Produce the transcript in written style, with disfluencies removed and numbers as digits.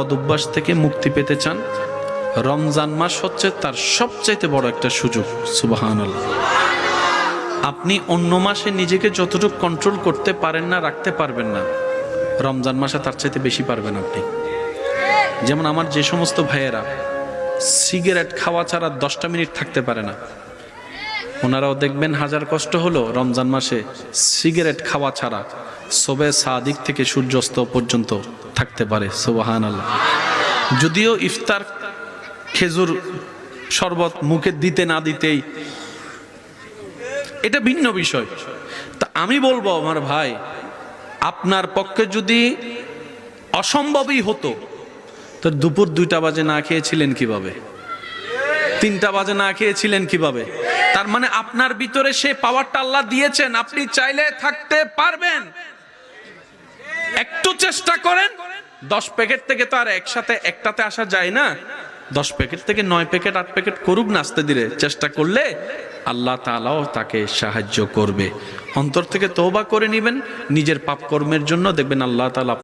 অভ্যাস থেকে মুক্তি পেতে চান, রমজান মাস হচ্ছে তার সবচাইতে বড় একটা সুযোগ। সুবহানাল্লাহ। আপনি অন্য মাসে নিজেকে যতটুকু কন্ট্রোল করতে পারেন না, রাখতে পারবেন না, রমজান মাসে তার চাইতে বেশি পারবেন আপনি। যেমন আমার যে সমস্ত ভাইয়েরা সিগারেট খাওয়া ছাড়া 10টা মিনিট থাকতে পারে না, ওনারাও দেখবেন হাজার কষ্ট হলো রমজান মাসে সিগারেট খাওয়া ছাড়া সবে সাদিক থেকে সূর্যাস্ত পর্যন্ত থাকতে পারে। সুবহানাল্লাহ। যদিও ইফতার খেজুর শরবত মুখে দিতে না দিতেই এটা ভিন্ন বিষয়। তা আমি বলবো আমার ভাই, আপনার পক্ষে যদি অসম্ভবই হতো তো দুপুর 2টা বাজে না খেয়েছিলেন কিভাবে, 3টা বাজে না খেয়েছিলেন কিভাবে? তার মানে আপনার ভিতরে সে পাওয়ারটা আল্লাহ দিয়েছেন, আপনি চাইলে থাকতে পারবেন। একটু চেষ্টা করেন। 10 প্যাকেট থেকে তো আর একসাথে একটাতে আসা যায় না। 10 প্যাকেট থেকে 9 প্যাকেট 8 প্যাকেট করুক না, আস্তে ধীরে চেষ্টা করলে আল্লাহ তাআলাও তাকে সাহায্য করবে। অন্তর থেকে তওবা করে নেবেন নিজের পাপ কর্মের জন্য, দেখবেন আল্লাহ তাআলা